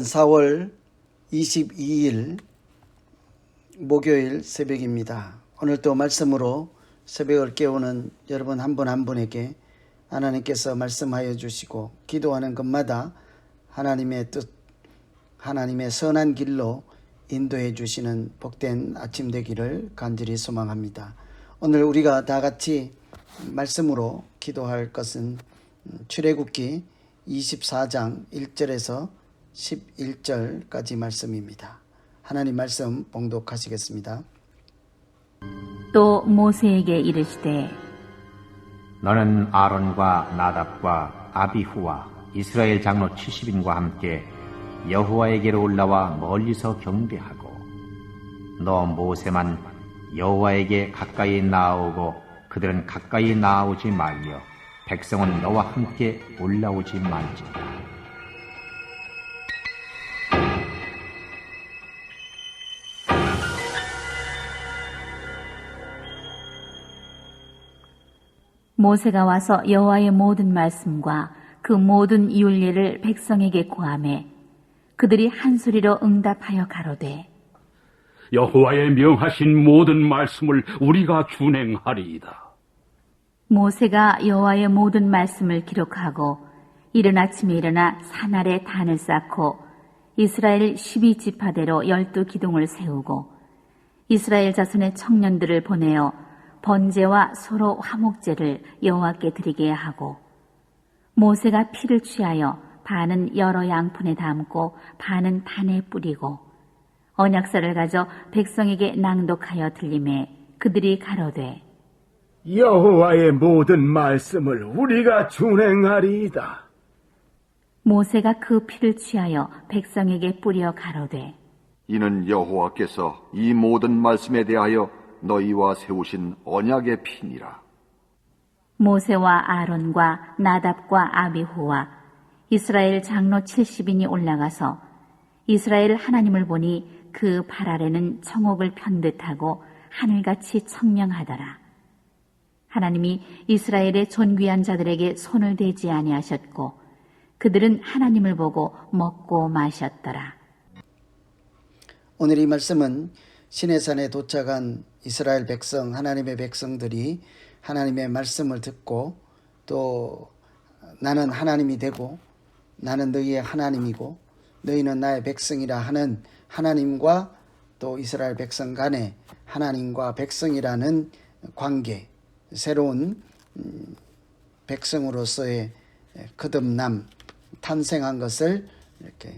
4월 22일 목요일 새벽입니다. 오늘도 말씀으로 새벽을 깨우는 여러분 한 분 한 분에게 하나님께서 말씀하여 주시고 기도하는 것마다 하나님의 뜻, 하나님의 선한 길로 인도해 주시는 복된 아침 되기를 간절히 소망합니다. 오늘 우리가 다 같이 말씀으로 기도할 것은 출애굽기 24장 1절에서 11절까지 말씀입니다. 하나님 말씀 봉독하시겠습니다. 또 모세에게 이르시되 너는 아론과 나답과 아비후와 이스라엘 장로 70인과 함께 여호와에게로 올라와 멀리서 경배하고 너 모세만 여호와에게 가까이 나아오고 그들은 가까이 나아오지 말며 백성은 너와 함께 올라오지 말지어다. 모세가 와서 여호와의 모든 말씀과 그 모든 율례를 백성에게 고하매 그들이 한 소리로 응답하여 가로되 여호와의 명하신 모든 말씀을 우리가 준행하리이다. 모세가 여호와의 모든 말씀을 기록하고 이른 아침에 일어나 산 아래 단을 쌓고 이스라엘 12지파대로 12기둥을 세우고 이스라엘 자손의 청년들을 보내어 번제와 소로 화목제를 여호와께 드리게 하고 모세가 피를 취하여 반은 여러 양푼에 담고 반은 단에 뿌리고 언약서를 가져 백성에게 낭독하여 들리매 그들이 가로되 여호와의 모든 말씀을 우리가 준행하리이다. 모세가 그 피를 취하여 백성에게 뿌려 가로되 이는 여호와께서 이 모든 말씀에 대하여 너희와 세우신 언약의 피니라. 모세와 아론과 나답과 아비후와 이스라엘 장로 70인이 올라가서 이스라엘 하나님을 보니 그 발 아래는 청옥을 편듯하고 하늘같이 청명하더라. 하나님이 이스라엘의 존귀한 자들에게 손을 대지 아니하셨고 그들은 하나님을 보고 먹고 마셨더라. 오늘 이 말씀은 시내산에 도착한 이스라엘 백성, 하나님의 백성들이 하나님의 말씀을 듣고 또 나는 하나님이 되고 나는 너희의 하나님이고 너희는 나의 백성이라 하는 하나님과 또 이스라엘 백성 간의 하나님과 백성이라는 관계, 새로운 백성으로서의 거듭남, 탄생한 것을 이렇게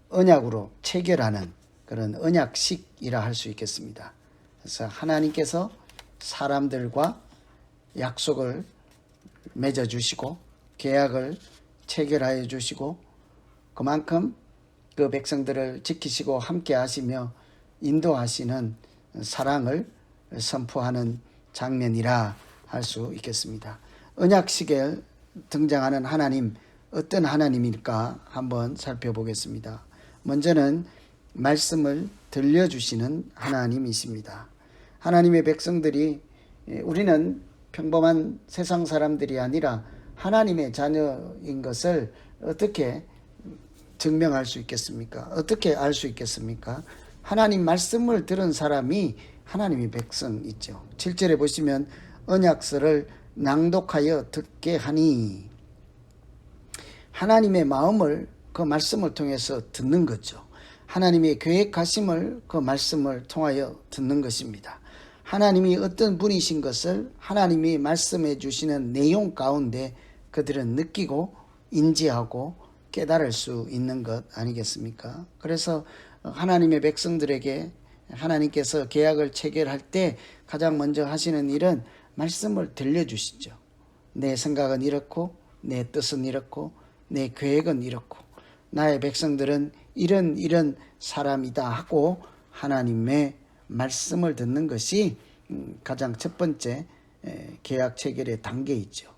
언약으로 체결하는 그런 언약식이라 할 수 있겠습니다. 그래서 하나님께서 사람들과 약속을 맺어주시고 계약을 체결하여 주시고 그만큼 그 백성들을 지키시고 함께 하시며 인도하시는 사랑을 선포하는 장면이라 할 수 있겠습니다. 언약식에 등장하는 하나님, 어떤 하나님일까 한번 살펴보겠습니다. 먼저는 말씀을 들려주시는 하나님이십니다. 하나님의 백성들이 우리는 평범한 세상 사람들이 아니라 하나님의 자녀인 것을 어떻게 증명할 수 있겠습니까? 어떻게 알 수 있겠습니까? 하나님 말씀을 들은 사람이 하나님의 백성이죠. 7절에 보시면 언약서를 낭독하여 듣게 하니 하나님의 마음을 그 말씀을 통해서 듣는 거죠. 하나님의 계획하심을 그 말씀을 통하여 듣는 것입니다. 하나님이 어떤 분이신 것을 하나님이 말씀해 주시는 내용 가운데 그들은 느끼고 인지하고 깨달을 수 있는 것 아니겠습니까? 그래서 하나님의 백성들에게 하나님께서 계약을 체결할 때 가장 먼저 하시는 일은 말씀을 들려주시죠. 내 생각은 이렇고 내 뜻은 이렇고 내 계획은 이렇고 나의 백성들은 이런 사람이다 하고 하나님의 말씀을 듣는 것이 가장 첫 번째 계약 체결의 단계이죠.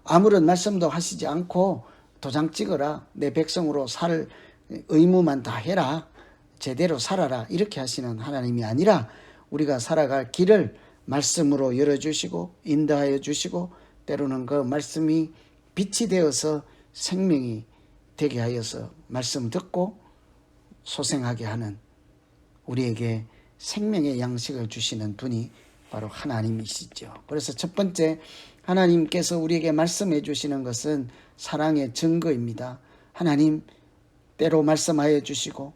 아무런 말씀도 하시지 않고 도장 찍어라, 내 백성으로 살 의무만 다 해라, 제대로 살아라 이렇게 하시는 하나님이 아니라 우리가 살아갈 길을 말씀으로 열어주시고 인도하여 주시고 때로는 그 말씀이 빛이 되어서 생명이 되게 하여서 말씀 듣고 소생하게 하는, 우리에게 생명의 양식을 주시는 분이 바로 하나님이시죠. 그래서 첫 번째, 하나님께서 우리에게 말씀해 주시는 것은 사랑의 증거입니다. 하나님 때로 말씀하여 주시고,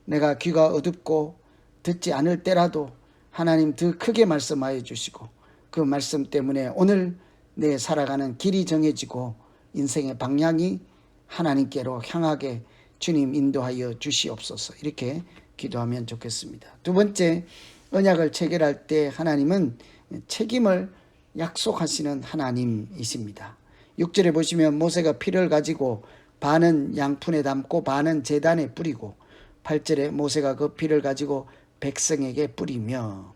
내가 귀가 어둡고 듣지 않을 때라도 하나님 더 크게 말씀하여 주시고, 그 말씀 때문에 오늘 내 살아가는 길이 정해지고 인생의 방향이 하나님께로 향하게 주님 인도하여 주시옵소서. 이렇게 기도하면 좋겠습니다. 두 번째, 언약을 체결할 때 하나님은 책임을 약속하시는 하나님이십니다. 6절에 보시면 모세가 피를 가지고 반은 양푼에 담고 반은 제단에 뿌리고, 8절에 모세가 그 피를 가지고 백성에게 뿌리며,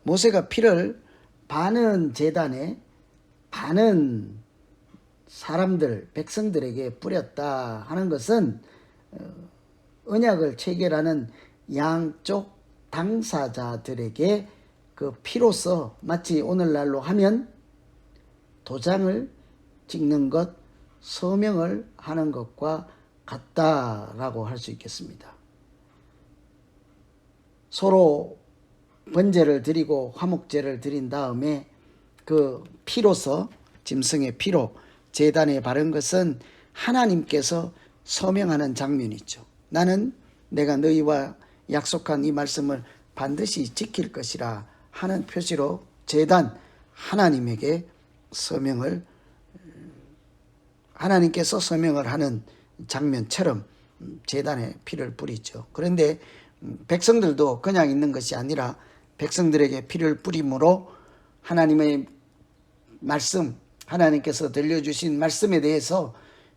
모세가 피를 반은 제단에 반은 사람들, 백성들에게 뿌렸다 하는 것은 언약을 체결하는 양쪽 당사자들에게 그 피로서 마치 오늘날로 하면 도장을 찍는 것, 서명을 하는 것과 같다라고 할 수 있겠습니다. 서로 번제를 드리고 화목제를 드린 다음에 그 피로서, 짐승의 피로 제단에 바른 것은 하나님께서 서명하는 장면이죠. 나는 내가 너희와 약속한 이 말씀을 반드시 지킬 것이라 하는 표시로 제단, 하나님에게 서명을, 하나님께서 서명을 하는 장면처럼 제단에 피를 뿌리죠. 그런데 백성들도 그냥 있는 것이 아니라 백성들에게 피를 뿌림으로 하나님의 말씀, 하나님께서 들려주신 말씀에 대해서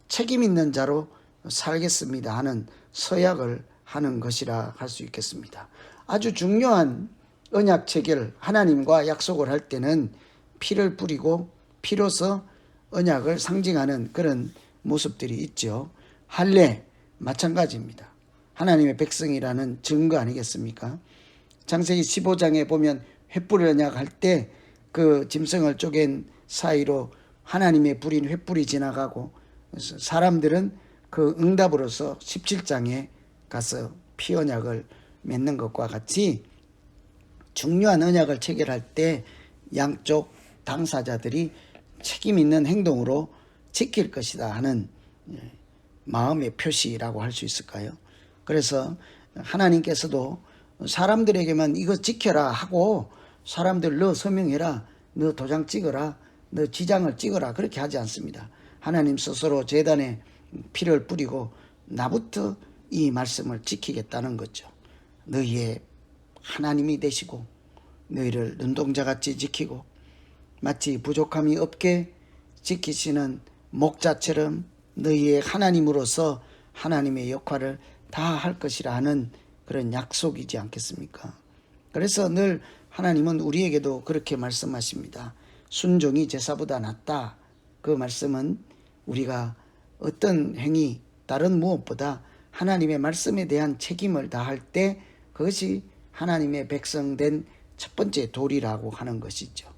책임 있는 자로 살겠습니다 하는 서약을 하는 것이라 할 수 있겠습니다. 아주 중요한 언약 체결, 하나님과 약속을 할 때는 피를 뿌리고 피로서 언약을 상징하는 그런 모습들이 있죠. 할례 마찬가지입니다. 하나님의 백성이라는 증거 아니겠습니까? 창세기 15장에 보면 횃불 언약 할 때 그 짐승을 쪼갠 사이로 하나님의 불인 횃불이 지나가고, 사람들은 그 응답으로서 17장에 가서 피 언약을 맺는 것과 같이 중요한 언약을 체결할 때 양쪽 당사자들이 책임 있는 행동으로 지킬 것이다 하는 마음의 표시라고 할 수 있을까요? 그래서 하나님께서도 사람들에게만 이거 지켜라 하고, 사람들 너 서명해라, 너 도장 찍어라, 너 지장을 찍어라, 그렇게 하지 않습니다. 하나님 스스로 제단에 피를 뿌리고 나부터 이 말씀을 지키겠다는 거죠. 너희의 하나님이 되시고 너희를 눈동자같이 지키고 마치 부족함이 없게 지키시는 목자처럼 너희의 하나님으로서 하나님의 역할을 다 할 것이라 하는 그런 약속이지 않겠습니까? 그래서 늘 하나님은 우리에게도 그렇게 말씀하십니다. 순종이 제사보다 낫다. 그 말씀은 우리가 어떤 행위, 다른 무엇보다 하나님의 말씀에 대한 책임을 다할 때 그것이 하나님의 백성된 첫 번째 도리라고 하는 것이죠.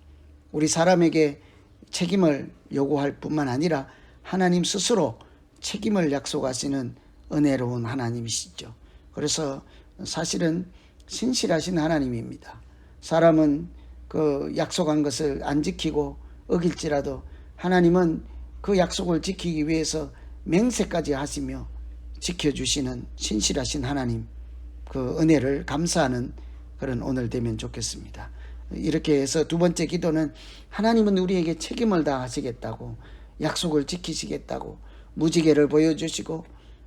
우리 사람에게 책임을 요구할 뿐만 아니라 하나님 스스로 책임을 약속하시는 은혜로운 하나님이시죠. 그래서 사실은 신실하신 하나님입니다. 사람은 그 약속한 것을 안 지키고 어길지라도 하나님은 그 약속을 지키기 위해서 맹세까지 하시며 지켜주시는 신실하신 하나님, 그 은혜를 감사하는 그런 오늘 되면 좋겠습니다. 이렇게 해서 두 번째 기도는 하나님은 우리에게 책임을 다하시겠다고, 약속을 지키시겠다고 무지개를 보여주시고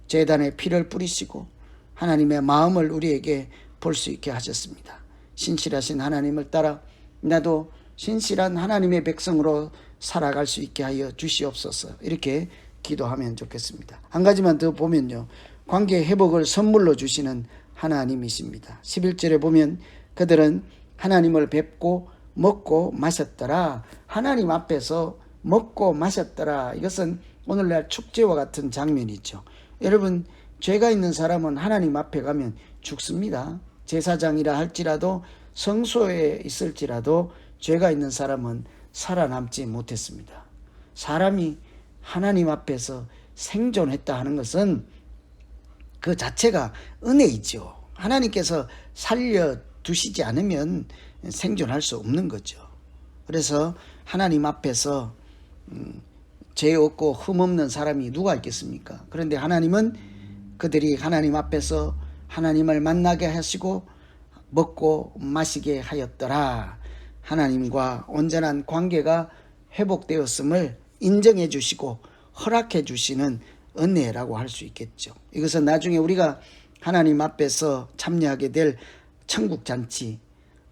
제단에 피를 뿌리시고 하나님의 마음을 우리에게 볼 수 있게 하셨습니다. 신실하신 하나님을 따라 나도 신실한 하나님의 백성으로 살아갈 수 있게 하여 주시옵소서. 이렇게 기도하면 좋겠습니다. 한 가지만 더 보면요, 관계 회복을 선물로 주시는 하나님이십니다. 11절에 보면 그들은 하나님을 뵙고 먹고 마셨더라. 하나님 앞에서 먹고 마셨더라. 이것은 오늘날 축제와 같은 장면이죠. 여러분, 죄가 있는 사람은 하나님 앞에 가면 죽습니다. 제사장이라 할지라도 성소에 있을지라도 죄가 있는 사람은 살아남지 못했습니다. 사람이 하나님 앞에서 생존했다 하는 것은 그 자체가 은혜이죠. 하나님께서 살려두시지 않으면 생존할 수 없는 거죠. 그래서 하나님 앞에서 죄 없고 흠 없는 사람이 누가 있겠습니까? 그런데 하나님은 그들이 하나님 앞에서 하나님을 만나게 하시고 먹고 마시게 하였더라. 하나님과 온전한 관계가 회복되었음을 인정해 주시고 허락해 주시는 은혜라고 할 수 있겠죠. 이것은 나중에 우리가 하나님 앞에서 참여하게 될 천국잔치,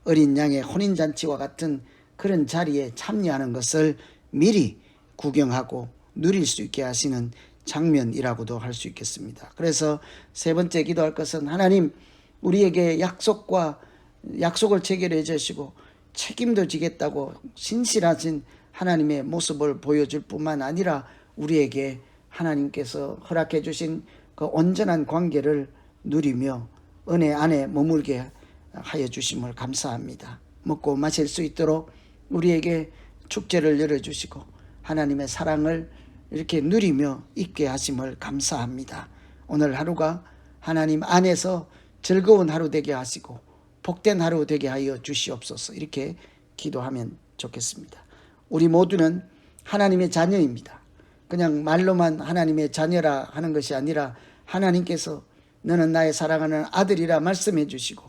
어린 양의 혼인잔치와 같은 그런 자리에 참여하는 것을 미리 구경하고 누릴 수 있게 하시는 장면이라고도 할 수 있겠습니다. 그래서 세 번째 기도할 것은 하나님 우리에게 약속을 체결해 주시고 책임도 지겠다고 신실하신 하나님의 모습을 보여줄 뿐만 아니라 우리에게 하나님께서 허락해 주신 그 온전한 관계를 누리며 은혜 안에 머물게 하여 주심을 감사합니다. 먹고 마실 수 있도록 우리에게 축제를 열어주시고 하나님의 사랑을 이렇게 누리며 있게 하심을 감사합니다. 오늘 하루가 하나님 안에서 즐거운 하루 되게 하시고 복된 하루 되게 하여 주시옵소서. 이렇게 기도하면 좋겠습니다. 우리 모두는 하나님의 자녀입니다. 그냥 말로만 하나님의 자녀라 하는 것이 아니라 하나님께서 너는 나의 사랑하는 아들이라 말씀해 주시고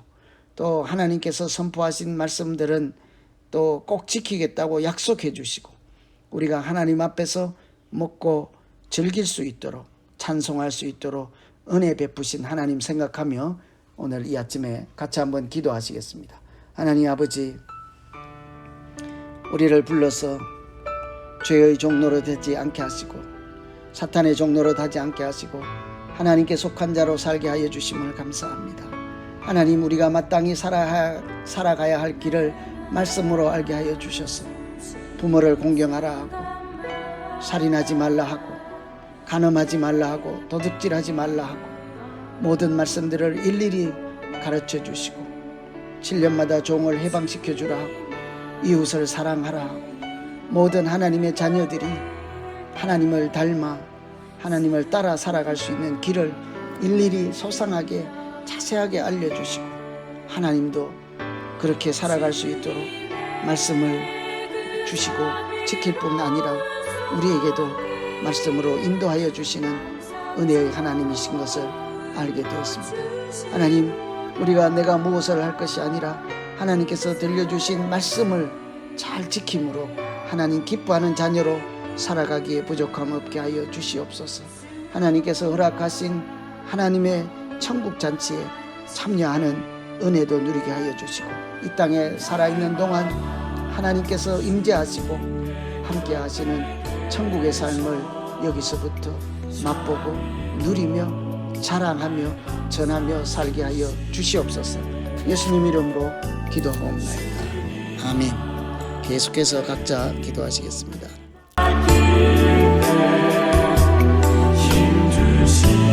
또 하나님께서 선포하신 말씀들은 또 꼭 지키겠다고 약속해 주시고 우리가 하나님 앞에서 먹고 즐길 수 있도록 찬송할 수 있도록 은혜 베푸신 하나님 생각하며 오늘 이 아침에 같이 한번 기도하시겠습니다. 하나님 아버지, 우리를 불러서 죄의 종로로 되지 않게 하시고 사탄의 종로로 되지 않게 하시고 하나님께 속한 자로 살게 하여 주심을 감사합니다. 하나님, 우리가 마땅히 살아가야 할 길을 말씀으로 알게 하여 주셔서 부모를 공경하라 하고 살인하지 말라 하고 간음하지 말라 하고 도둑질하지 말라 하고 모든 말씀들을 일일이 가르쳐 주시고 7년마다 종을 해방시켜 주라 하고 이웃을 사랑하라 하고 모든 하나님의 자녀들이 하나님을 닮아 하나님을 따라 살아갈 수 있는 길을 일일이 소상하게 자세하게 알려주시고 하나님도 그렇게 살아갈 수 있도록 말씀을 주시고 지킬 뿐 아니라 우리에게도 말씀으로 인도하여 주시는 은혜의 하나님이신 것을 알게 되었습니다. 하나님, 우리가 내가 무엇을 할 것이 아니라 하나님께서 들려주신 말씀을 잘 지킴으로 하나님 기뻐하는 자녀로 살아가기에 부족함 없게 하여 주시옵소서. 하나님께서 허락하신 하나님의 천국 잔치에 참여하는 은혜도 누리게 하여 주시고 이 땅에 살아있는 동안 하나님께서 임재하시고 함께 하시는 천국의 삶을 여기서부터 맛보고 누리며 자랑하며 전하며 살게 하여 주시옵소서. 예수님 이름으로 기도하옵나이다. 아멘. 계속해서 각자 기도하시겠습니다. 힘 주시